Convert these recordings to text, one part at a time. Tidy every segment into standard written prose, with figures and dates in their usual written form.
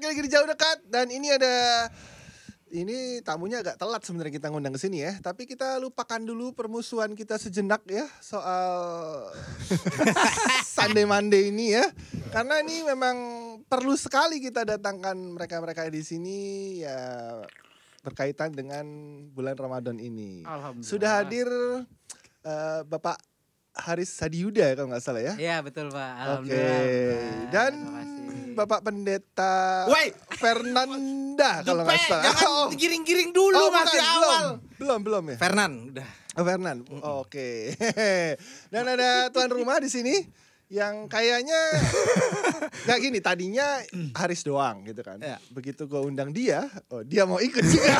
lagi di Jauh Dekat dan ini tamunya agak telat sebenarnya kita ngundang ke sini ya. Tapi kita lupakan dulu permusuhan kita sejenak ya soal Sunday Monday ini ya. Karena ini memang perlu sekali kita datangkan mereka-mereka di sini ya berkaitan dengan bulan Ramadan ini. Sudah hadir Bapak Haris Hadiyuda kalau nggak salah ya. Iya betul Pak. Alhamdulillah. Dan Bapak Pendeta Fernanda kalau nggak salah. Jangan giring-giring dulu masih awal. Belum ya. Fernan udah. Fernan. Oke. Dan ada tuan rumah di sini yang kayaknya nggak gini, tadinya Haris doang gitu kan. Ya. Begitu gue undang dia, dia mau ikut juga.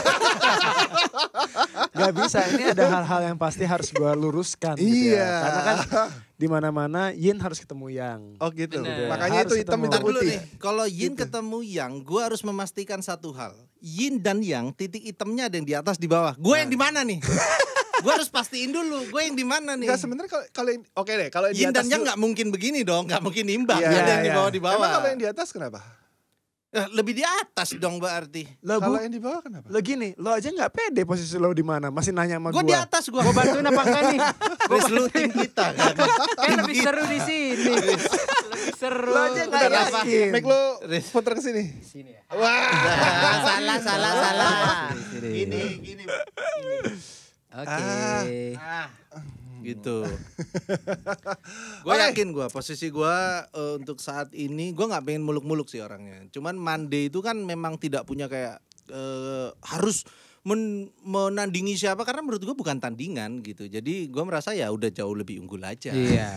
Gak bisa, ini ada hal-hal yang pasti harus gue luruskan gitu Iya. ya. Karena kan di mana-mana Yin harus ketemu Yang. Oh gitu. Bener. Makanya Harus itu hitam ketemu. itu Ntar dulu putih. nih, kalau Yin ketemu Yang, gue harus memastikan satu hal. Yin dan Yang, titik hitamnya ada yang di atas di bawah. Gue yang di mana nih? Gue harus pastiin dulu, gue yang di mana nih? Enggak, sebenarnya kalau oke deh, kalau yang di Yin atas dan Yang nggak mungkin begini dong, nggak mungkin imbang. Iya, Ada yang di iya. bawah di bawah. Emang kalau yang di atas kenapa? Lebih di atas dong berarti. Lo Kalau yang di bawah kenapa? lo gini, lo aja nggak pede posisi lo di mana, masih nanya sama Gue gue. di atas gue. Gue bantuin apa enggak nih? Wes lu tim kita kan. Kan lebih seru di sini. Lebih seru. Lo aja nggak Udah, yakin. Make lo puter ke sini. Sini ya. Wah. Salah. Gini. Gini. Oke. Gitu. Gue yakin posisi gue untuk saat ini gue nggak pengen muluk-muluk sih orangnya. Cuman Monday itu kan memang tidak punya kayak harus menandingi siapa, karena menurut gue bukan tandingan gitu. Jadi gue merasa ya udah jauh lebih unggul aja. Iya.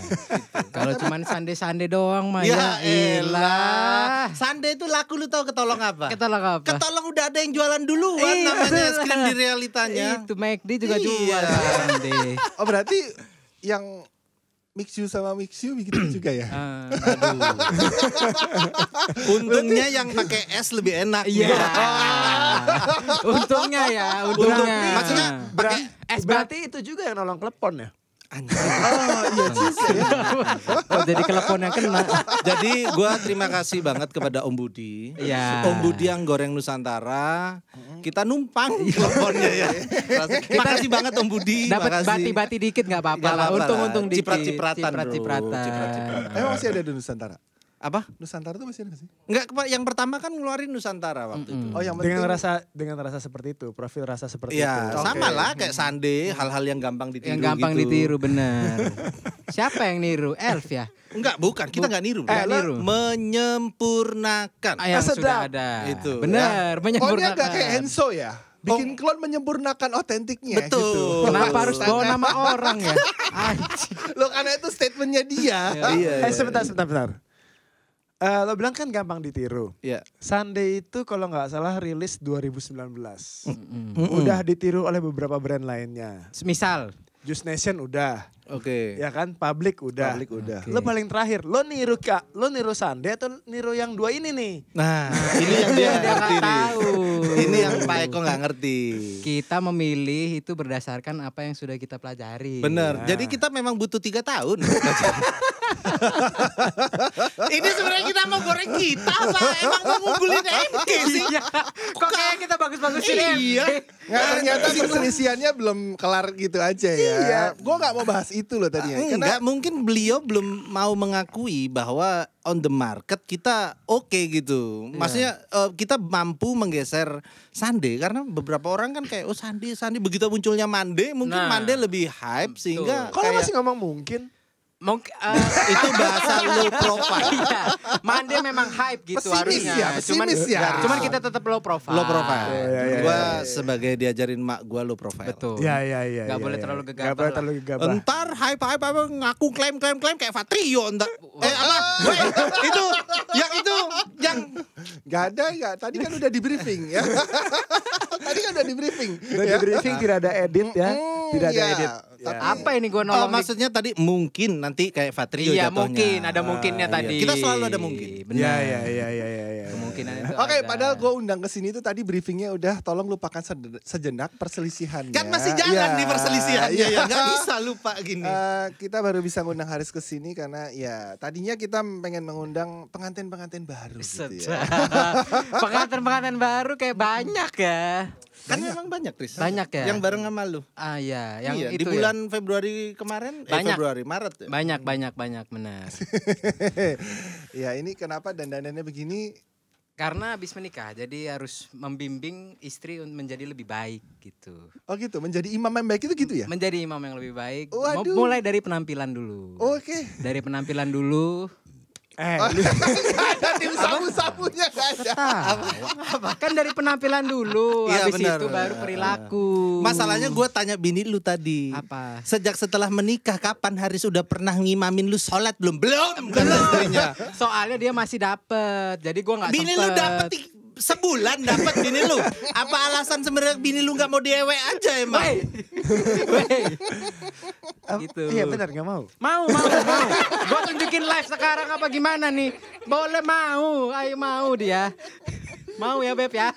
Kalau cuman Sunday doang mah Ya ya elah. Sunday itu laku, lu tau ketolong apa? Ketolong apa? Ketolong udah ada yang jualan duluan, Iya, namanya betul. screen di realitanya. Itu McD juga Iya. jual Sunday. Oh berarti yang Mixu sama Mixu begitu juga ya? Untungnya yang pakai es lebih enak. Iya. Untungnya ya, untungnya. Maksudnya pakai Berarti itu juga yang nolong klepon ya? anjing. Iya juga ya. Oh, jadi telepon yang kena. Jadi gue terima kasih banget kepada Om Budi. Iya. Om Budi yang goreng Nusantara. Kita numpang teleponnya ya. Terima kasih banget Om Budi. Dapat makasih. bati-bati dikit nggak apa-apa Nggak lah. apa-apa Untung-untung lah. dikit. Ciprat-cipratan, bro. Ciprat-cipratan. Ciprat-cipratan. Emang masih ada di Nusantara? Apa? Nusantara tuh masih ada nggak sih? Enggak, yang pertama kan ngeluarin Nusantara waktu itu. Oh yang penting Dengan rasa seperti itu, profil rasa seperti Iya, itu. sama lah kayak Sunday, hal-hal yang gampang ditiru. Yang gampang gitu. ditiru, benar. Siapa yang niru? Elf ya? Enggak, bukan. Kita enggak niru. Nggak niru. Menyempurnakan. Yang sedap. sudah ada. Itu, Benar, Oh dia menyempurnakan. gak kayak Enzo ya? Bikin klon menyempurnakan otentiknya Betul. gitu. Kenapa harus bawa nama orang ya? Anjing. Loh karena itu statementnya dia. Iya. Sebentar. Lo bilang kan gampang ditiru. Iya. Sunday itu kalau nggak salah rilis 2019. Udah ditiru oleh beberapa brand lainnya. Misal, Juice Nation udah, Oke. ya kan? Public udah. Public udah. Lo paling terakhir, lo niru Sunday atau niru yang dua ini nih? Nah, ini yang dia dia nggak ngerti nggak nih. tahu. Ini yang Pak Eko nggak ngerti. Kita memilih itu berdasarkan apa yang sudah kita pelajari. Bener. Nah. Jadi kita memang butuh 3 tahun. Ini sebenarnya kita mau goreng kita apa? Emang mau ngunggulin MK sih? Iya. Kok kayak kita bagus-bagusin Iya. Nggak, ternyata perselisihannya belum kelar gitu aja ya. Iya. Gue gak mau bahas itu loh tadinya. Enggak, mungkin beliau belum mau mengakui bahwa on the market kita oke gitu. Maksudnya kita mampu menggeser Sunday karena beberapa orang kan kayak oh Sunday begitu munculnya Monday mungkin Nah. Monday lebih hype sehingga Kalau kayak masih ngomong mungkin, Mungkin itu bahasa low profile. iya. Monday memang hype gitu Pesimis harusnya. ya, pesimis ya. Cuman kita tetap low profile. Low profile. Iya. Gua sebagai diajarin mak gua low profile. Betul. ya. Nggak boleh terlalu gegabah Gak boleh lah. terlalu gegabah. Entar hype ngaku klaim kayak Fatrio entar. Apa? Itu yang Gak ada gak. Tadi kan udah di briefing ya. Tadi kan udah di briefing. Udah di briefing tidak ada edit ya, tidak ada iya. edit. Tapi Apa ini gue nolong? maksudnya tadi mungkin nanti kayak Fatrio Iya jatuhnya. mungkin ada mungkinnya Iya. tadi. Kita selalu ada mungkin. Benar. Ya. kemungkinan itu Oke, ada. padahal gue undang ke sini tuh tadi briefingnya udah tolong lupakan sejenak perselisihannya. Kan masih jalan nih perselisihannya ya. Gak bisa lupa gini. Kita baru bisa ngundang Haris ke sini karena ya tadinya kita pengen mengundang pengantin-pengantin baru gitu ya. Pengantin-pengantin baru kayak banyak ya. Kan memang banyak, Tris. Banyak ya. Yang bareng sama lu. Ah iya, yang Iya, itu di bulan Februari kemarin, Banyak. Maret ya. Banyak benar. Ya ini kenapa dandanannya begini? Karena habis menikah, jadi harus membimbing istri menjadi lebih baik gitu. Oh gitu, menjadi imam yang baik itu gitu ya? Menjadi imam yang lebih baik. Waduh. Mulai dari penampilan dulu. Oke. Dari penampilan dulu. Gak ada tim sabu-sabunya gak ada. Kan dari penampilan dulu, Iya, habis benar. itu baru perilaku. Masalahnya gue tanya bini lu tadi. Apa? Sejak setelah menikah kapan Haris udah pernah ngimamin lu sholat belum? Belum. Kata istrinya. Soalnya dia masih dapet, jadi gua nggak sempet. Bini lu dapet sebulan dapet bini lu. Apa alasan sebenarnya bini lu nggak mau diewe aja emang? Wey. Gitu. Iya benar gak mau. Mau. Gua tunjukin live sekarang apa gimana nih? Boleh mau, ayo mau dia. Mau ya Beb ya?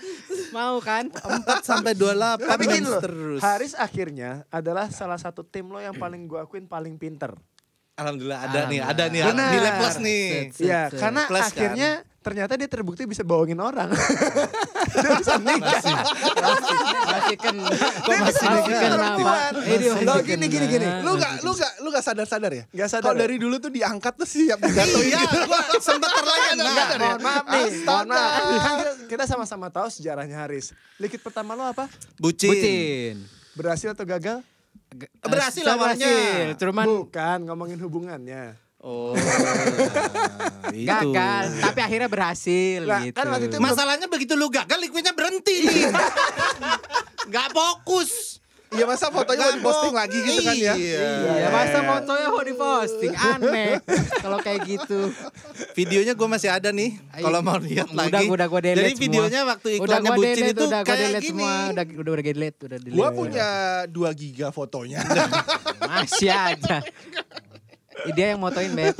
Mau kan? 4-28 Tapi gini loh, terus. Haris akhirnya adalah salah satu tim lo yang paling gue akuin paling pinter. Alhamdulillah ada nih Benar. nilai plus nih. Iya, karena Plus, kan? akhirnya ternyata dia terbukti bisa bohongin orang. Masih kena. Dia bisa Masih bohongin kena, perempuan. Pak. Lo gini. Lu gak sadar-sadar ya? Gak sadar Kalau ya? dari dulu tuh diangkat tuh siap digatoin Iya, gitu. gua sempat terlena. Mohon maaf nih, mohon Astaga. maaf. Kan kita sama-sama tahu sejarahnya Haris. Liquid pertama lo apa? Bucin. Berhasil atau gagal? Berhasil Saya awalnya. berhasil, cuman Bukan, ngomongin hubungannya. Oh, itu. gagal, tapi akhirnya berhasil Lah, gitu. kan waktu itu Masalahnya begitu lu gagal, liquidnya berhenti nih. Gak fokus. Iya masa fotonya mau diposting lagi gitu kan ya? Iya, masa fotonya mau diposting aneh kalau kayak gitu. Videonya gue masih ada nih. Kalau mau lihat lagi. Udah gua delete Jadi semua. videonya waktu iklannya gua bucin delete, itu udah gua kayak delete gini. semua, udah delete. Gua punya 2 giga fotonya. Masih aja. Dia yang motoin Beb.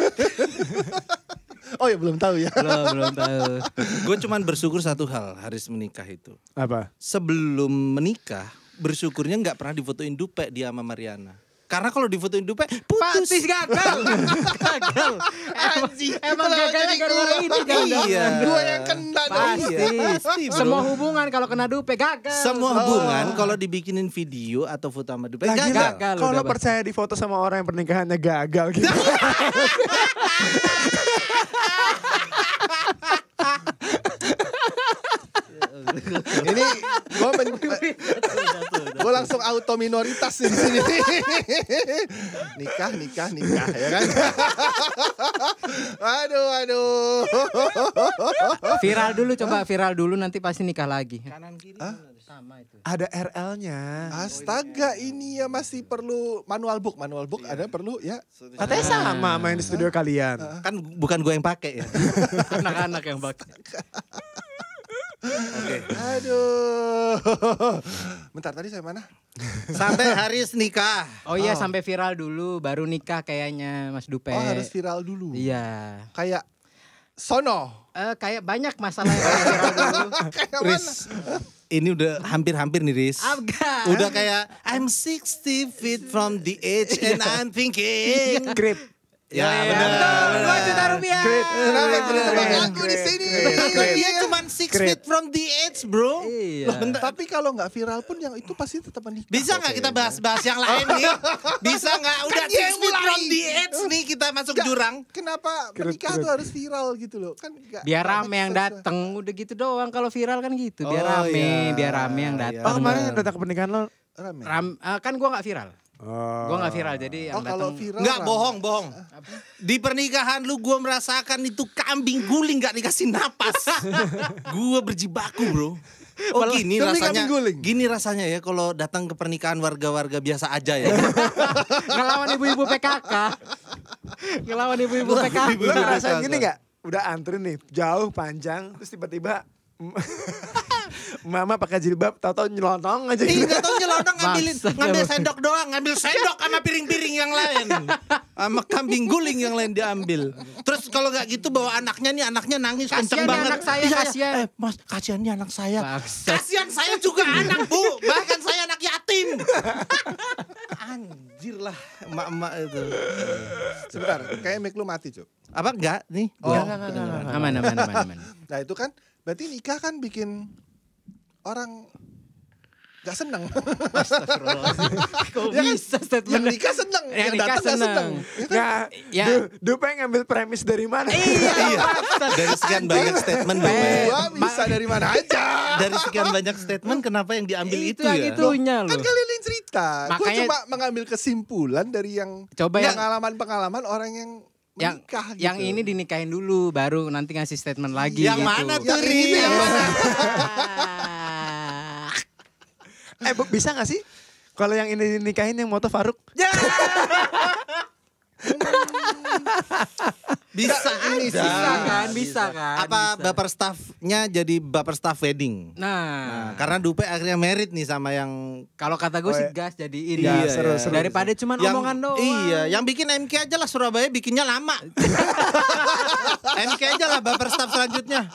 Oh ya belum tahu ya. Belum tahu. Gue cuman bersyukur satu hal Haris menikah itu. apa? Sebelum menikah bersyukurnya nggak pernah difotoin dupe dia sama Mariana. Karena kalau difotoin dupe putus. Pasti gagal. Gagal. Emang gagalnya gara-gara ini jangan. Iya. Gua yang kena dong. Pasti. bro. Semua hubungan kalau kena dupe gagal. Semua hubungan kalau dibikinin video atau foto sama dupe Lagi gagal. gagal. kalau udah, Bang. percaya di foto sama orang yang pernikahannya gagal gitu. Ini gua langsung auto minoritas nih di sini. Nikah ya kan. Aduh. Viral dulu, coba viral dulu nanti pasti nikah lagi. Kanan kiri. Sama itu. Ada RL-nya. Astaga, ini ya masih perlu manual book ada perlu ya. Katanya sama yang di studio kalian. Kan bukan gue yang pakai ya. Anak-anak yang pakai. Oke. Aduh. Bentar tadi saya mana? Sampai Haris nikah. Oh iya, sampai viral dulu baru nikah kayaknya Mas Dupe. Oh harus viral dulu. Iya. Kayak sono. Kayak banyak masalah yang harus viral dulu. Kayak mana? Riz, ini udah hampir-hampir nih Riz. Agak. Udah kayak I'm 60 feet from the edge and I'm thinking. Grip. Ya Betul, benar. 2 juta rupiah. Kenapa tidak tebak Keren, aku di sini? Kan dia cuma 6 feet from the edge bro. Iya. Tapi kalau nggak viral pun yang itu pasti tetap menikah. Bisa nggak kita bahas-bahas yang lain nih? Bisa nggak? Udah Kan dia 6 feet mulai. from the edge nih kita masuk jurang. Kenapa menikah tuh harus viral gitu loh? Kan nggak- Biar nggak rame yang make sense. dateng, udah gitu doang. Kalau viral kan gitu, biar Oh, rame, iya. biar rame yang Iya. datang. Oh kemarin datang ke pernikahan lo? Rame. Kan gua nggak viral. Oh. Gua nggak viral, jadi yang Oh kalau datang. viral Nggak rame. bohong. Di pernikahan lu gue merasakan itu kambing guling nggak dikasih napas. Gue berjibaku bro. Oh gini Demi rasanya. kambing guling? Gini rasanya ya kalau datang ke pernikahan warga-warga biasa aja ya. Ngelawan ibu-ibu PKK. Ngelawan ibu-ibu PKK. Lo ngerasain gini gak? Udah antri nih, jauh, panjang, terus tiba-tiba Mama pakai jilbab, tahu-tahu nyelonong aja. Nggak tahu nyelonong ngambil Maksud. sendok doang, ngambil sendok sama piring-piring yang lain, sama kambing guling yang lain diambil. Terus kalau nggak gitu bawa anaknya nangis kenceng Kasihan banget. anak saya, Iya, kasihan. Mas, kasihan nih anak saya. Bangsat. Kasihan saya juga anak Bu, bahkan saya anak yatim. Anjir lah, emak-emak itu. Sebentar, kayak mic lu mati, Cuk. Apa enggak nih? Enggak. Aman. Nah, itu kan berarti nikah kan bikin orang gak seneng. Kok Ya kan? bisa Yang statement? nikah seneng, Yang yang nikah datang gak seneng. seneng. Nggak, Ya. Dupe ngambil premis dari mana? Iya. Dari sekian banyak statement Bu. Gua bisa dari mana aja. Dari sekian banyak statement kenapa yang diambil itu yang ya? itunya Kan loh. kalian yang cerita. Gue Makanya- cuma mengambil kesimpulan dari yang Coba yang pengalaman-pengalaman orang yang menikah gitu. yang ini dinikahin dulu baru nanti ngasih statement lagi Yang gitu. mana tuh, Yang ini Ri? yang mana? Bu, bisa gak sih? Kalau yang ini nikahin yang moto Faruk? Ya. Bisa ini aja. sih. Bisa kan? Apa Bisa. baper staffnya jadi baper staff wedding? Nah, Karena Dupe akhirnya merit nih sama yang kalau kata gue Oh, sih iya. gas jadiin. Iya, seru, iya. seru. Daripada cuman omongan doang. Iya, yang bikin MK aja lah Surabaya bikinnya lama. MK aja lah baper staff selanjutnya.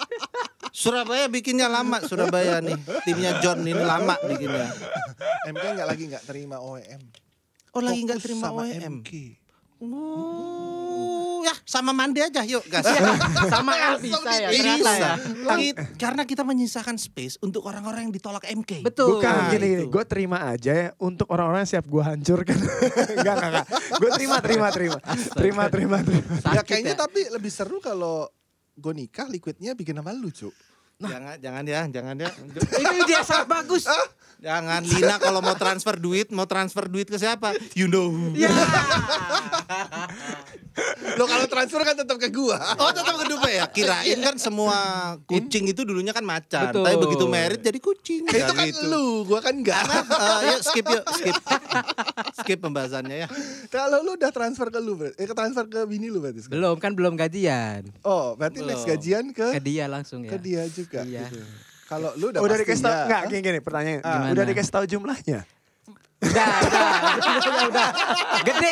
Surabaya bikinnya lama, Surabaya nih. Timnya John ini lama bikinnya. MK nggak terima OEM. Oh, lagi nggak Fokus terima sama OEM. MK. Ya sama mandi aja yuk gas. Sama L bisa ya ternyata Bisa. ya. Karena kita menyisakan space untuk orang-orang yang ditolak MK. Betul. Bukan Nah, gini, itu. gue terima aja ya untuk orang-orang yang siap gue hancurkan. Enggak. Gue terima. Ya Sakit kayaknya ya. tapi lebih seru kalau gue nikah liquidnya bikin nama lu, Cuk. Jangan ya. Ini dia sangat bagus. Jangan Lina kalau mau transfer duit ke siapa? You know who. Ya. Lo kalau transfer kan tetap ke gua. Oh tetap ke Dupe ya? Kirain kan semua kucing itu dulunya kan macan. Betul. Tapi begitu merit jadi kucing. Itu kan lu, gua kan enggak. Yuk skip. Skip pembahasannya ya. Kalau lu udah transfer ke lu, transfer ke bini lu berarti sekarang? Belum gajian. Oh, berarti next Belum. gajian Ke ke dia langsung ya. dia juga Iya. gitu. Kalau lu udah Udah pasti dikasih tau, ya. enggak gini pertanyaan. Gimana? Udah dikasih tahu jumlahnya? Udah. Gede.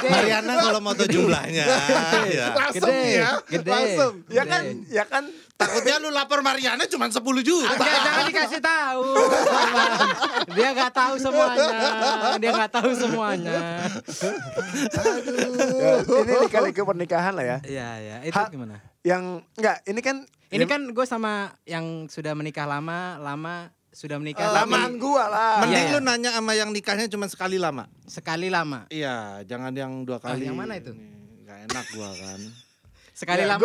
Mariana kalau mau tahu jumlahnya. Ya. Langsung Gede, ya. gede. Langsung. Ya kan Takutnya lu lapor Mariana cuma 10 juta. Jangan dikasih tahu. Dia nggak tahu semuanya. ya, ini lika-liku pernikahan lah ya. Iya. Itu gimana? Yang enggak, ini kan Ini kan gue sama yang sudah menikah lama sudah menikah lamaan gua lah. Mending Iya. lu nanya sama yang nikahnya cuma sekali lama. sekali lama. Iya, jangan yang 2 kali. yang mana itu? Gak enak gua kan. Sekali Ya, lama.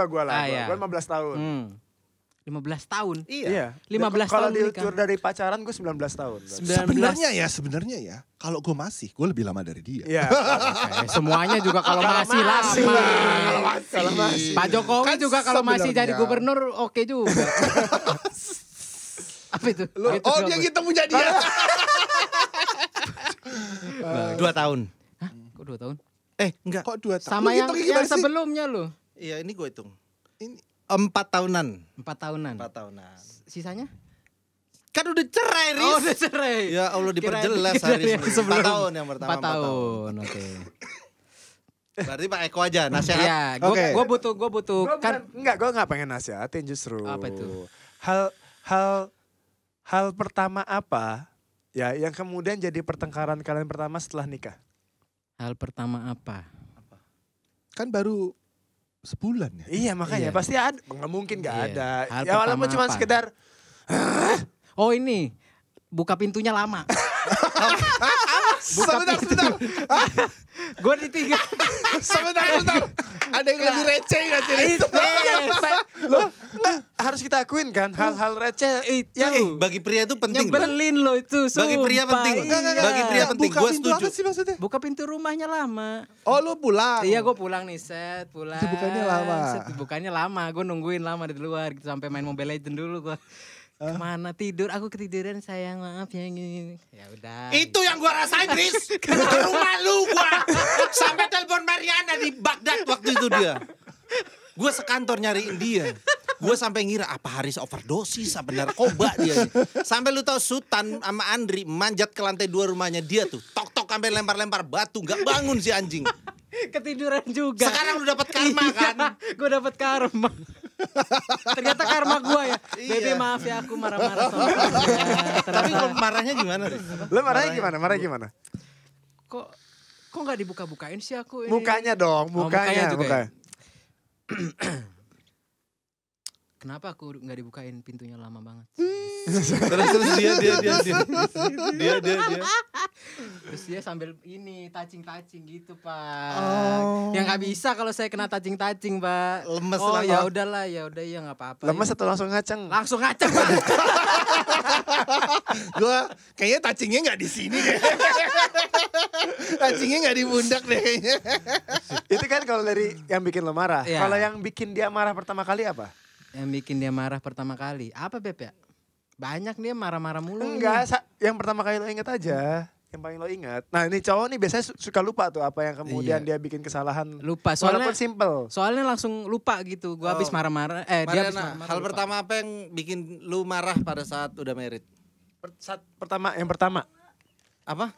Gua lah. Ah, iya. Gua 15 tahun. 15 tahun. Iya. 15 Kalau tahun diukur dari pacaran gue 19 tahun. 19. Sebenarnya ya, kalau gue masih, gue lebih lama dari dia. Iya. Semuanya juga kalau masih lama. Kalau masih. Pak Jokowi Kan juga kalau masih sebenarnya. jadi gubernur oke juga. Apa itu? Lu, Gitu, oh apa? dia gitu punya dia. 2 tahun. Hah? Kok 2 tahun? Enggak. Kok 2 tahun? Sama Lu yang hitung gimana sih? sebelumnya loh. Iya, ini gue hitung. Ini 4 tahunan. 4 tahunan. 4 tahunan. Sisanya? Kan udah cerai, Riz. Oh, udah cerai. Ya Allah diperjelas Kirain Haris. yang sebelum. 4 tahun yang pertama. 4 tahun. Oke. Berarti Pak Eko aja nasihat. Iya, Oke. gua butuh kan Gue nggak pengen nasihatin justru. Apa itu? Hal pertama apa ya yang kemudian jadi pertengkaran kalian pertama setelah nikah? hal pertama apa? kan baru sebulan ya. Iya makanya Iya. pasti ada, nggak mungkin nggak Iya. ada. Hal Ya walaupun pertama cuma apa? sekedar Oh ini buka pintunya lama. Sebentar. Gue ditinggal. Sebentar. Ada yang lebih receh nggak cerita? harus kita akuin kan hal-hal receh Itu. yang Bagi pria itu penting. loh. Nyebelin lo itu. Bagi pria sumpah. penting. Iya. Bagi pria penting. Buka Gua pintu setuju. apa sih maksudnya? Buka pintu rumahnya lama. Oh lu pulang? Iya gue pulang nih pulang. Dibukanya lama. Dibukanya lama. Gue nungguin lama di luar gitu sampai main Mobile Legends dulu gue. Kemana tidur? Aku ketiduran sayang maaf ya gini. Ya udah. Itu yang gua rasain, Riz. Ke rumah lu gua. Sampai telepon Mariana di Baghdad waktu itu dia. Gua sekantor nyariin dia. Gue sampai ngira apa Haris overdosis apa narkoba dia. Sampai lu tahu Sultan sama Andri manjat ke lantai 2 rumahnya dia tuh. Tok-tok sampai lempar-lempar batu, nggak bangun si anjing. Ketiduran juga. Sekarang lu dapat karma kan? Gue dapat karma. Ternyata karma gue ya. Bebe maaf ya aku marah-marah sama kamu ya. Tapi kok marahnya gimana, Riz? Lu marahnya gimana? Marahnya gimana? Kok nggak dibuka-bukain sih aku ini? Mukanya dong, mukanya juga muka. ya? Kenapa aku nggak dibukain pintunya lama banget? Terus dia. Terus dia sambil ini touching gitu Pak. Ya nggak bisa kalau saya kena touching Pak. Lemes oh lah. ya udahlah ya nggak apa-apa. Lemes atau langsung ngaceng? Langsung ngaceng Pak. Gue kayaknya touchingnya nggak di sini deh. Touchingnya nggak di pundak deh kayaknya. Itu kan kalau dari yang bikin lo marah. Iya. Kalau yang bikin dia marah pertama kali apa? Yang bikin dia marah pertama kali apa Beb ya? Banyak dia marah-marah mulu. Enggak, yang pertama kali lo inget aja. Yang paling lo ingat. Nah ini cowok nih biasanya suka lupa tuh apa yang kemudian dia bikin kesalahan. Lupa soalnya. Walaupun simple. Soalnya langsung lupa gitu. Gua habis marah-marah. Dia habis marah-marah. Hal lupa. pertama apa yang bikin lu marah pada saat udah married? Yang pertama. Apa?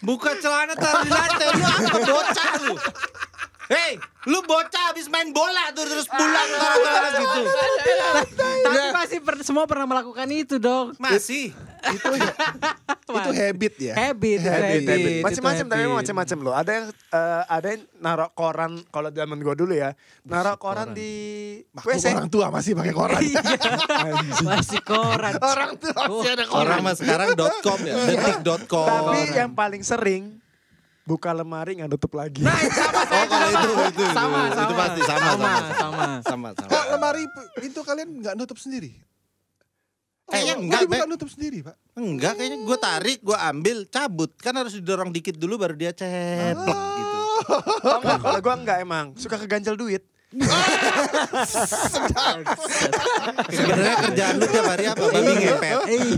Buka celana taruh di lantai. Lu apa bocah lu? Hei, lu bocah habis main bola tuh terus pulang taruh gitu. Tapi pasti semua pernah melakukan itu dong. Masih. Itu habit ya. Habit. Macam-macam tapi emang macam-macam loh. Ada yang naruh koran kalau zaman gua dulu ya. Naruh koran di WC. Orang tua masih pakai koran. Masih koran. Orang tua masih ada koran. Orang mas sekarang .com ya, detik.com. Tapi yang paling sering buka lemari nggak nutup lagi. Nah, sama itu pasti sama. Kok lemari itu kalian nggak nutup sendiri? Kayaknya enggak, bukan nutup sendiri, Pak. Enggak, kayaknya gue tarik, gue ambil, cabut. Kan harus didorong dikit dulu baru dia ceplek gitu. Oh, enggak, kalau gue enggak emang suka keganjal duit. Sebenarnya kerjaan lu tiap hari apa? Babi ngepet.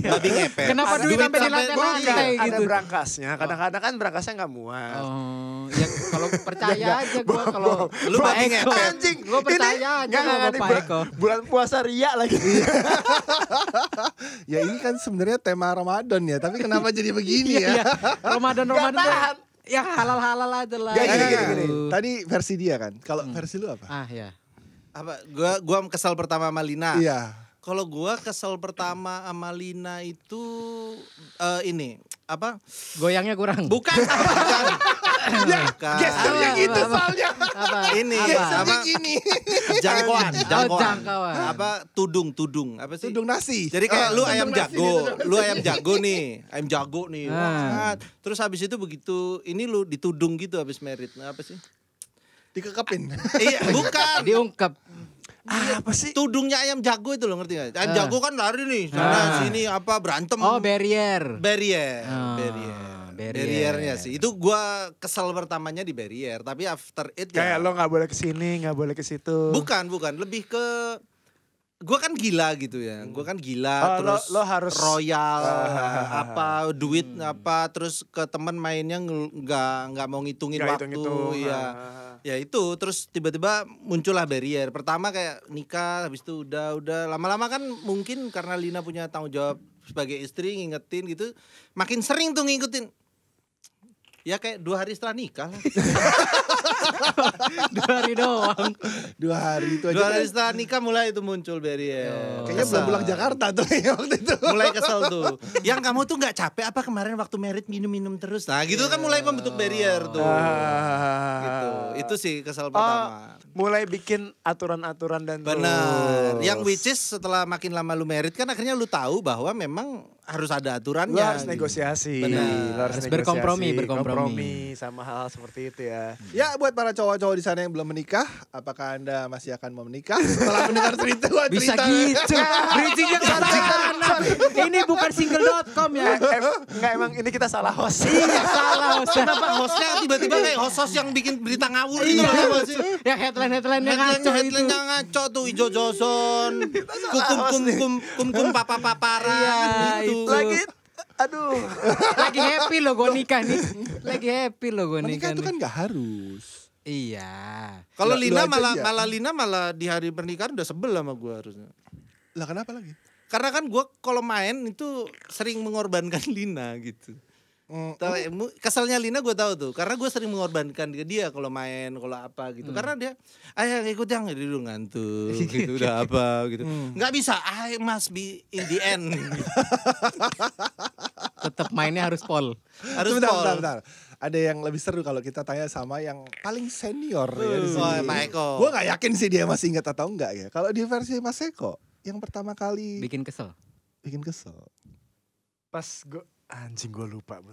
Babi ngepet. Kenapa duit sampai di lantai-lantai Ada gitu? berangkasnya. Kadang-kadang kan berangkasnya nggak muat. Oh, ya kalau percaya aja gue kalau Lu babi ngepet. Anjing. Gue percaya aja sama Pak Eko. Bulan puasa ria lagi. Ya ini kan sebenarnya tema Ramadan ya, tapi kenapa jadi begini ya? Ramadan ya halal aja lah. Gini. Tadi versi dia kan. Kalau versi lu apa? Ya. Apa? Gua kesal pertama sama Lina. Iya. Kalau gua kesal pertama sama Lina itu ini apa? Goyangnya kurang. Bukan. Gesternya gitu soalnya. Apa? Ini Gesternya apa? gini. Jangkauan. Jangkauan. Apa? Tudung. Apa sih? Tudung nasi. Jadi kayak lu ayam nasi jago, gitu. lu ayam jago nih. Wah, terus habis itu begitu ini lu ditudung gitu habis merit. Nah, apa sih? Dikekepin. Iya, bukan. Diungkap. Apa sih? Tudungnya ayam jago itu lo ngerti gak? Ayam jago kan lari nih, sana sini apa berantem. Oh, barrier. Barriernya sih. Itu gua kesel pertamanya di barrier, tapi after it Kayak ya. lo nggak boleh kesini, nggak boleh ke situ. Bukan, lebih ke gua kan gila gitu ya. Gua kan gila terus lo harus royal apa duit apa terus ke teman mainnya nggak mau ngitungin Nggak waktu hitung-hitung. ya. Ya itu terus tiba-tiba muncullah barrier. Pertama kayak nikah habis itu udah lama-lama kan mungkin karena Lina punya tanggung jawab sebagai istri ngingetin gitu. Makin sering tuh ngikutin. Ya kayak 2 hari setelah nikah lah. 2 hari doang. 2 hari itu aja. 2 hari setelah nikah mulai itu muncul barrier. Kayaknya belum pulang Jakarta tuh ya waktu itu. Mulai kesel tuh. Yang kamu tuh gak capek apa kemarin waktu merit minum-minum terus. Nah gitu kan mulai membentuk barrier tuh. Gitu. Itu sih kesel pertama. Mulai bikin aturan-aturan dan Benar. rules. Yang which is setelah makin lama lu merit kan akhirnya lu tahu bahwa memang harus ada aturannya. Lo harus gitu. negosiasi. Benar. Lo Harus berkompromi. Kompromi sama hal seperti itu ya. Ya buat para cowok-cowok di sana yang belum menikah, apakah Anda masih akan mau menikah setelah mendengar cerita? Bisa gitu. Bridgingnya ke sana. Ini bukan single.com ya. Enggak emang ini kita salah host. Iya salah host. Kenapa hostnya tiba-tiba kayak host yang bikin berita ngawur gitu Iya. loh sih? Yang headline-headline yang ngaco itu. Headline-nya ngaco tuh Ijo Joson, kum papa-paparan Iya, gitu. itu. Lagi aduh. Lagi happy loh gue nikah nih. Lagi happy loh gue Menikah nikah itu nih. kan gak harus. Iya. Kalau Lu Lina aja Lina malah di hari pernikahan udah sebel sama gue harusnya. Lah kenapa lagi? Karena kan gue kalau main itu sering mengorbankan Lina gitu. Keselnya Lina gue tahu tuh, karena gue sering mengorbankan dia kalau main, kalau apa gitu. Karena dia, ayo ikut yang jadi dulu ngantuk, gitu udah apa gitu. Nggak bisa, I must be in the end. Tetap mainnya harus pol. Harus Bentar. Ada yang lebih seru kalau kita tanya sama yang paling senior ya di sini. Pak Eko. Gue gak yakin sih dia masih ingat atau enggak ya. Kalau di versi Mas Eko, yang pertama kali Bikin kesel. Pas gue anjing gue lupa.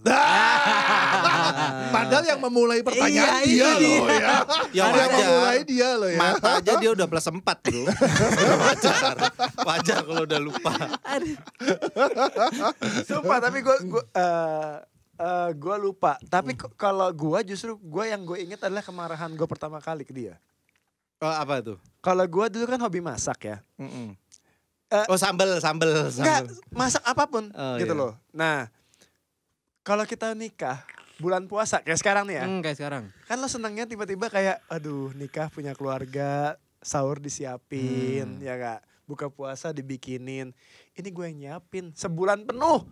Padahal yang memulai pertanyaan dia loh ya. Ya Yang memulai dia loh ya. Mata aja dia udah plus 4 bro. Wajar kalau udah lupa. Sumpah tapi gue lupa. Tapi kalau gue justru yang gue inget adalah kemarahan gue pertama kali ke dia. Oh apa tuh? Kalau gue dulu kan hobi masak ya. Oh sambel. Enggak, masak apapun gitu iya. loh. Nah, kalau kita nikah bulan puasa kayak sekarang nih ya. Kayak sekarang. Kan lo senangnya tiba-tiba kayak aduh nikah punya keluarga, sahur disiapin, ya gak? Buka puasa dibikinin. Ini gue yang nyiapin sebulan penuh.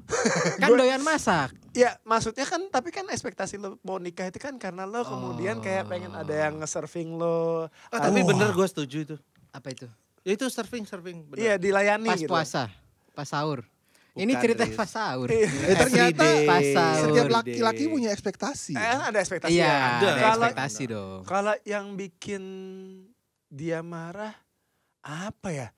Kan doyan masak. Ya maksudnya kan, tapi kan ekspektasi lo mau nikah itu kan karena lo kemudian kayak pengen ada yang nge-serving lo. Tapi bener gue setuju itu. Apa itu? Ya itu serving bener. Iya dilayani Pas gitu. puasa, pas sahur. Bukan, Ini cerita Riz. pas sahur. Ternyata Pas sahur. setiap laki-laki punya ekspektasi. Ada ekspektasi Iya, ya. ada Kalau- ekspektasi dong. Kalau yang bikin dia marah apa ya?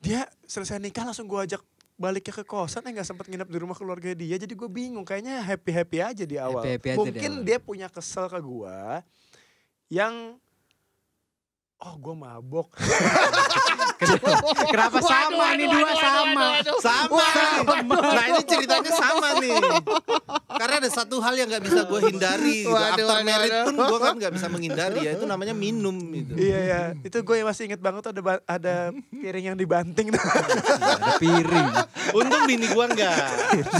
Dia selesai nikah langsung gue ajak baliknya ke kosan, nggak sempat nginep di rumah keluarga dia. Jadi gue bingung, kayaknya happy aja di awal. Happy aja Mungkin di awal. dia punya kesel ke gue yang gue mabok. Kenapa sama nih dua sama? Sama. Nah ini ceritanya sama nih. Karena ada satu hal yang gak bisa gue hindari. Gitu. After married pun gue kan gak bisa menghindari ya. Itu namanya minum gitu. Iya ya, itu gue masih inget banget tuh ada piring yang dibanting. Ada piring. Untung bini gue enggak.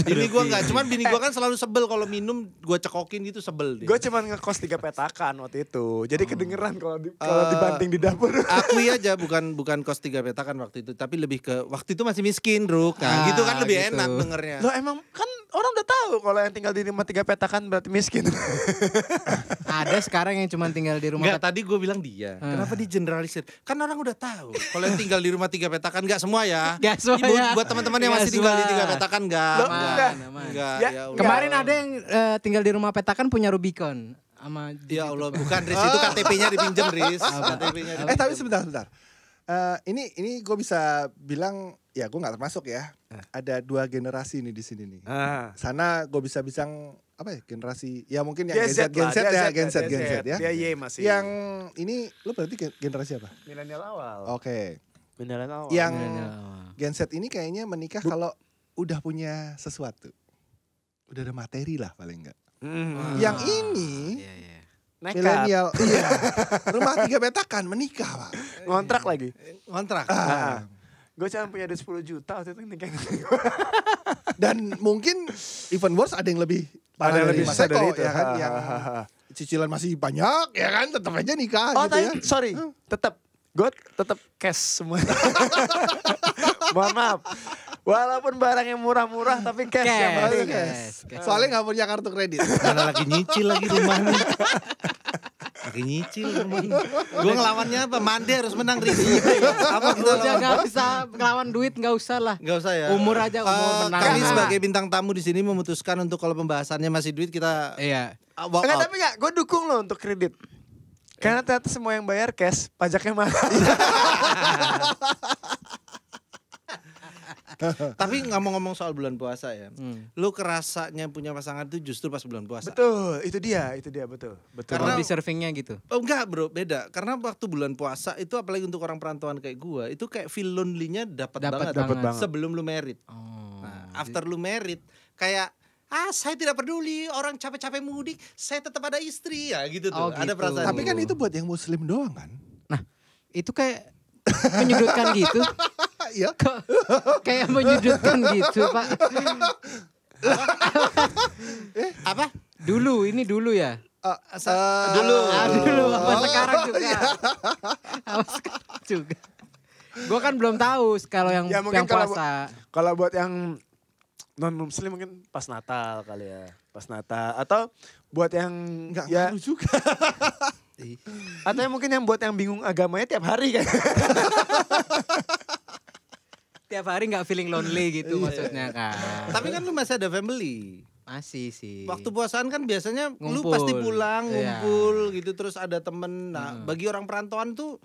Bini gue enggak. Cuman bini gue kan selalu sebel kalau minum gue cekokin gitu, sebel dia. Gue cuman ngekos 3 petakan waktu itu. Jadi kedengeran kalau dibanting di dapur. Akui aja bukan kos 3 petakan waktu itu, tapi lebih ke waktu itu masih miskin, Druk. Nah, gitu kan lebih gitu. enak dengernya. Lo emang kan orang udah tahu kalau yang tinggal di rumah 3 petakan berarti miskin. Ada sekarang yang cuma tinggal di rumah. Enggak, tadi gue bilang dia. Kenapa di generalisir? Kan orang udah tahu. Kalau yang tinggal di rumah 3 petakan enggak semua ya. Nggak semua Ibu, ya. buat teman-teman yang Nggak masih tinggal di semua. 3 petakan enggak. Loh, enggak. Enggak. Ya, Ya Allah. Kemarin ada yang tinggal di rumah petakan punya Rubicon sama Ya Allah, bukan Riz, itu KTP-nya dipinjem Riz. KTP-nya. Tapi sebentar. Ini gue bisa bilang ya gue nggak termasuk ya. Ada 2 generasi nih di sini nih. Sana gue bisa bilang apa ya, generasi ya mungkin yang Gen Z ya. Dia Y masih. Yang ini lu berarti generasi apa? milenial awal. Oke. Milenial awal. Yang Milenial. Gen Z ini kayaknya menikah kalau udah punya sesuatu. Udah ada materi lah paling enggak. Yang ini Iya, iya. Nekat. milenial, iya. Rumah 3 petakan menikah, Pak. Ngontrak lagi. Kontrak. Gue cuma punya duit 10 juta waktu itu nikah. Dan mungkin even worse ada yang lebih Ada yang lebih Mas susah Eko, dari itu. ya kan, yang cicilan masih banyak ya kan, tetap aja nikah Oh gitu tapi ya. sorry, gue tetap cash semua. Mohon maaf. Walaupun barang yang murah-murah tapi cash yang Cash, penting. cash. Soalnya nggak punya kartu kredit. Karena lagi nyicil lagi rumahnya. Lagi nyicil rumahnya. Gue ngelawannya apa? Mande harus menang Riz. Apa kita Udah lawan? gak bisa ngelawan duit, gak usah lah. Gak usah ya. Umur aja, umur menang. Kami sebagai bintang tamu di sini memutuskan untuk kalau pembahasannya masih duit kita Iya. walk Enggak, out. tapi enggak, gue dukung lo untuk kredit. Karena ternyata semua yang bayar cash, pajaknya mahal. Tapi ngomong-ngomong soal bulan puasa ya, lu kerasanya punya pasangan tuh justru pas bulan puasa. Betul, itu dia betul. Betul. Kalau di surfingnya gitu. Oh enggak bro, beda. Karena waktu bulan puasa itu apalagi untuk orang perantauan kayak gua, itu kayak feel lonely-nya dapat banget. Dapat banget. Sebelum lu married. Oh. Nah, after lu married kayak saya tidak peduli orang capek-capek mudik, saya tetap ada istri ya gitu tuh. Oh, Ada gitu. perasaan. Tapi kan itu buat yang muslim doang kan? Nah, itu kayak menyudutkan gitu. Iya. Kok kayak menyudutkan gitu, Pak. apa? Dulu, ini dulu ya. Dulu. Dulu apa sekarang juga. Apa sekarang juga. Gue kan belum tahu kalau yang Ya, mungkin yang puasa. Kalau buat yang non muslim mungkin pas Natal kali ya. Pas Natal atau buat yang Enggak ya ngaruh juga. atau yang mungkin yang buat yang bingung agamanya tiap hari kan. Tiap hari nggak feeling lonely gitu maksudnya kan. Tapi kan lu masih ada family. Masih sih. Waktu puasaan kan biasanya lu Ngumpul. pasti pulang, Iya. ngumpul gitu terus ada temen. Nah, bagi orang perantauan tuh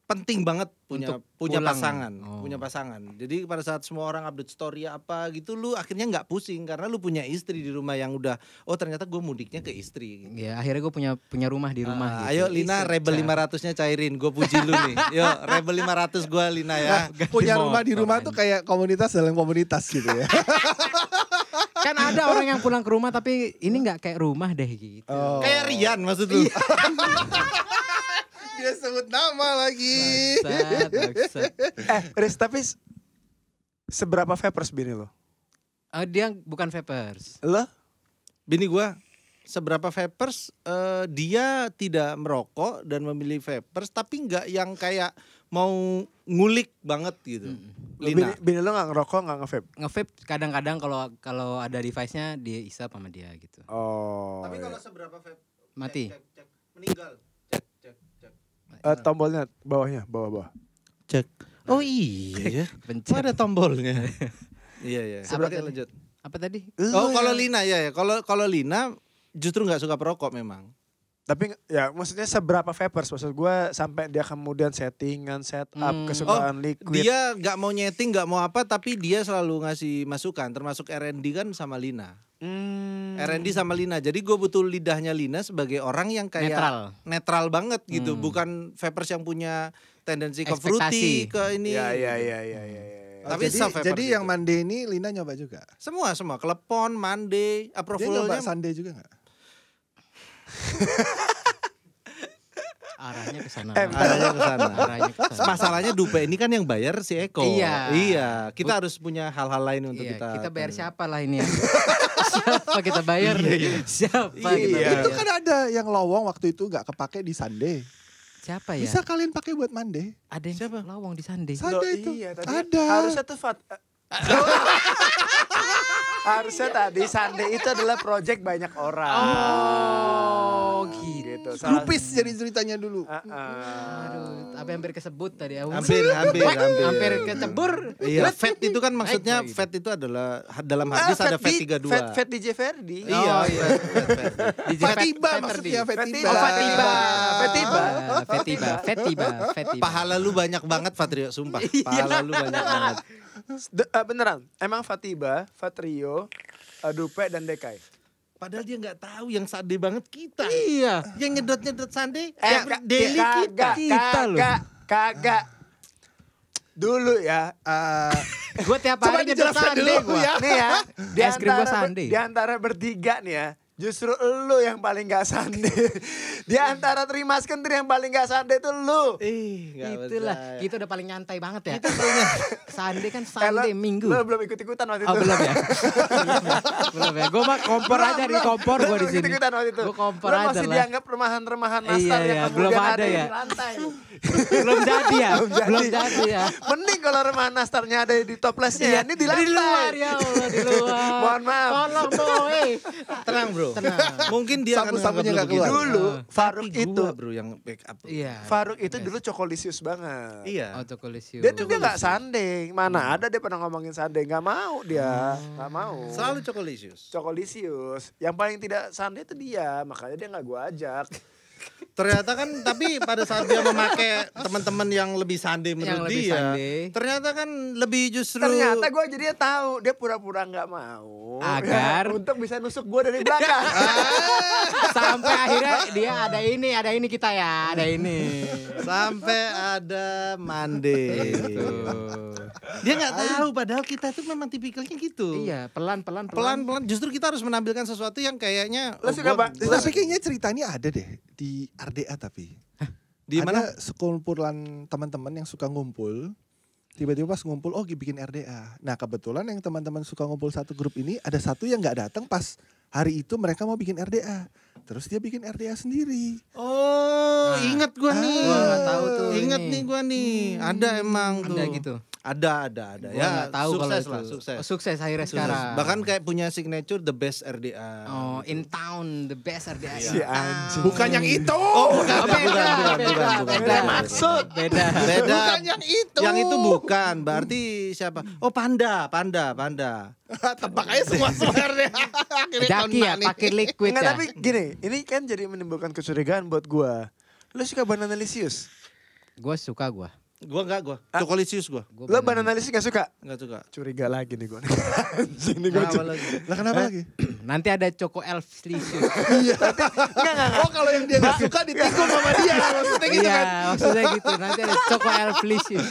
penting banget punya Untuk punya pulang. pasangan, Oh. punya pasangan. Jadi pada saat semua orang update story apa gitu lu akhirnya nggak pusing karena lu punya istri di rumah yang udah ternyata gue mudiknya ke istri. Ya akhirnya gue punya rumah di rumah. gitu. Ayo Lina Rebel 500-nya cairin, gue puji lu nih. Yo Rebel 500 gue Lina ya. Punya Ganti rumah di motor, rumah kan. tuh kayak komunitas dalam komunitas gitu ya. Kan ada orang yang pulang ke rumah tapi ini nggak kayak rumah deh gitu. Oh. Kayak Rian maksud lu. Dia sebut nama lagi. Bangsat. Riz, tapi seberapa vapers bini lo? Dia bukan vapers. Lo? Bini gue seberapa vapers dia tidak merokok dan memilih vapers tapi nggak yang kayak mau ngulik banget gitu. Lina. Bini lo gak ngerokok, gak nge-vape? Nge-vape kadang-kadang kalau ada device-nya dia isap sama dia gitu. Oh. Tapi iya. kalau seberapa vape Mati. cek, meninggal. Cek. Tombolnya bawahnya, bawah. Cek. Oh iya ya. Pencet. Ada tombolnya. Iya. Apa Oke, tadi? lanjut. Apa tadi? Oh kalau Lina ya. Kalau Lina justru nggak suka perokok memang. Tapi ya maksudnya seberapa vapers? Maksud gue sampai dia kemudian settingan, setup, kesukaan liquid. Dia nggak mau nyeting, nggak mau apa, tapi dia selalu ngasih masukan. Termasuk R&D kan sama Lina. R&D sama Lina. Jadi gue butuh lidahnya Lina sebagai orang yang kayak netral banget gitu. Bukan vapers yang punya tendensi ke fruity, ke ini. Iya. Tapi jadi yang Monday ini Lina nyoba juga. Semua Klepon, Monday, Dia nyoba approvalnya. Sunday juga gak? Arahnya ke sana. Arahnya ke sana. Arahnya ke sana. Masalahnya Dupe ini kan yang bayar si Eko. Iya. Kita harus punya hal-hal lain untuk Iya, kita. kita bayar siapa lah ini ya? Siapa kita bayar? Siapa kita bayar? Itu kan ada yang lowong waktu itu gak kepake di Sunday. Siapa ya? Bisa kalian pakai buat Monday. Ada yang Siapa? lawang di Sunday. Sunday itu Iya, tadi ada. harusnya tuh harusnya tadi Sunday itu adalah project banyak orang. Oh, gitu. Grupis jadi ceritanya dulu. Aduh, apa hampir kesebut tadi ya? Hampir. kecebur. Iya, fat itu kan maksudnya Baik, fat itu adalah dalam hadis ada fat 32. Fat DJ Ferdi. Iya, fat. Fatiba maksudnya Fatiba. Fetiba. Pahala lu banyak banget Fatrio, sumpah. Pahala lu banyak banget. Beneran, emang Fatiba, Fatrio, Dupe dan Dekai. Padahal dia nggak tahu yang sade banget kita. Iya. Yang nyedot sande daily Kita loh. Kagak. Dulu ya, Gue tiap Coba hari nyedot dijelaskan Sunday dulu gue. ya. nih ya, Es krim gua Sunday. di antara bertiga nih ya, justru lu yang paling gak Sunday. Di antara Trimas Kentri yang paling gak Sunday itu lu. Itulah, kita udah paling nyantai banget ya. Sunday kan Lo- Sunday Minggu. Lu belum ikut-ikutan waktu itu. Oh belum ya? Belum ya. Gue mah kompor aja di kompor gue di sini. Ikut-ikutan waktu itu. Gue kompor Lu aja masih lah. dianggap remahan-remahan nastar Iya, yang iya, kemudian belum ada di ya. lantai. Belum jadi ya? Belum jadi ya? Mending kalau remahan nastarnya ada di toplesnya. Ini di lantai. Di luar ya Allah, di luar. Mohon maaf. Tolong boy. Tenang bro. Mungkin dia akan Sapu-sapunya menganggap nggak lu keluar. begitu. Dulu Faruk Tapi itu, gua, bro yang backup. Iya. Faruk itu dulu cokolisius banget. Iya. Autokolisium. Dia gak sanding. Mana ada dia pernah ngomongin sanding. Gak mau dia. Gak mau. Selalu cokolisius. Cokolisius. Yang paling tidak sanding itu dia. Makanya dia gak gue ajak. Ternyata kan tapi pada saat dia memakai teman-teman yang lebih sande menurut lebih dia, sande. ternyata kan lebih justru Ternyata gue jadinya tahu. Dia pura-pura gak mau. Agar? Untuk bisa nusuk gue dari belakang. Sampai akhirnya dia ada ini kita ya, ada ini. sampai ada mande. Dia nggak tahu padahal kita itu memang tipikalnya gitu. Iya, pelan-pelan. Pelan-pelan justru kita harus menampilkan sesuatu yang kayaknya Lo suka Tapi kayaknya ceritanya ada deh di RDA tapi. di mana? Ada sekumpulan teman-teman yang suka ngumpul. Tiba-tiba pas ngumpul, bikin RDA. Nah kebetulan yang teman-teman suka ngumpul satu grup ini, ada satu yang nggak datang pas hari itu mereka mau bikin RDA. Terus dia bikin RDA sendiri. Oh, ingat gua nih. Gua nggak tahu tuh Ingat ini. nih gua nih. Ada emang tuh. Ada gitu. Ada. Gua Ya, nggak tahu kalau sukses itu. lah, sukses. Oh, sukses akhirnya Sukses. sekarang. Bahkan kayak punya signature the best RDA. Oh, in town the best RDA. Si anjing. Bukan yang itu. Oh, bukan. Beda. Maksud. Beda. Beda. Bukan yang itu. Yang itu bukan. Berarti siapa? Oh, Panda. Tebak aja semua RDA. Akhirnya Jaki ya, kontak nih. pakai liquid Enggak, ya. tapi gini, ini kan jadi menimbulkan kecurigaan buat gua. Lu suka Bananalicious? Gue suka gue. Gua. Cokolisius gua. Lo Bananalicious gak suka? Enggak suka. Curiga lagi nih gua. Anjing nih gua. Kenapa lagi? Lah kenapa lagi? Nanti ada Choco Elf Licious. Oh kalau yang dia gak suka ditikung sama dia. Maksudnya gitu Iya, kan. maksudnya gitu. Nanti ada Choco Elf Licious.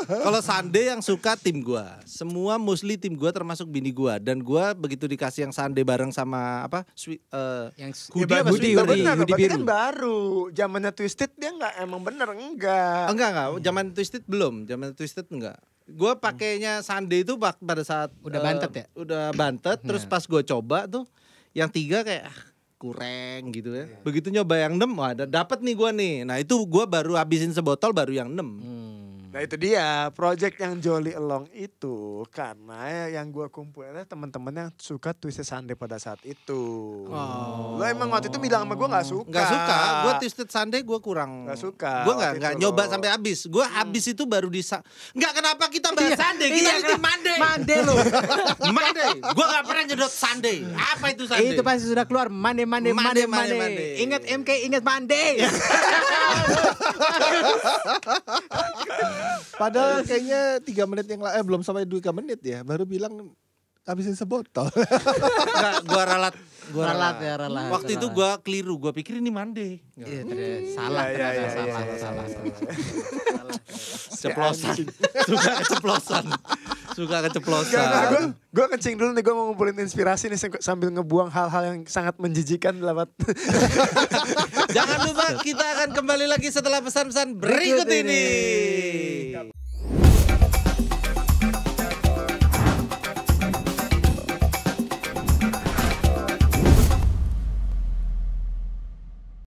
Kalau Sunday yang suka tim gua. Semua mostly tim gua termasuk bini gua, dan gua begitu dikasih yang Sunday bareng sama apa? Yang Hoodie Ya, apa bagus, sih? bener, Hoodie berarti biru. kan baru. Zamannya Twisted dia enggak emang bener enggak. Enggak. Zaman Twisted belum. Zaman Twisted enggak. Gua pakainya Sunday itu pada saat Udah bantet ya? Udah bantet, terus pas gua coba tuh yang 3 kayak kurang gitu ya. Begitu nyoba yang 6, wah dapet nih gua nih. Nah, itu gua baru habisin sebotol baru yang 6. Nah itu dia, project yang Jolly Along itu karena yang gua kumpulin adalah teman-teman yang suka Twisted Sunday pada saat itu. Oh. Lo emang waktu itu bilang sama gua nggak suka. Nggak suka, gua Twisted Sunday gua kurang. Nggak suka Gua waktu nggak itu nyoba loh. sampai habis. Gua habis itu baru nggak, kenapa kita bahas Sunday? Kita itu Monday. Monday lo. Monday. Gua nggak pernah nyedot Sunday. Apa itu Sunday? Itu pasti sudah keluar Monday. Monday. Ingat MK, ingat Monday. Padahal kayaknya 3 menit yang belum sampai 2 menit ya. Baru bilang habisin sebotol. Nggak, gua ralat. Ralat. Waktu itu gua keliru. Gua pikir ini Monday. Iya, salah. Ceplosan. Suka keceplosan. Gue kencing dulu nih, gue mau ngumpulin inspirasi nih sambil ngebuang hal-hal yang sangat menjijikan lewat. Jangan lupa kita akan kembali lagi setelah pesan-pesan berikut ini.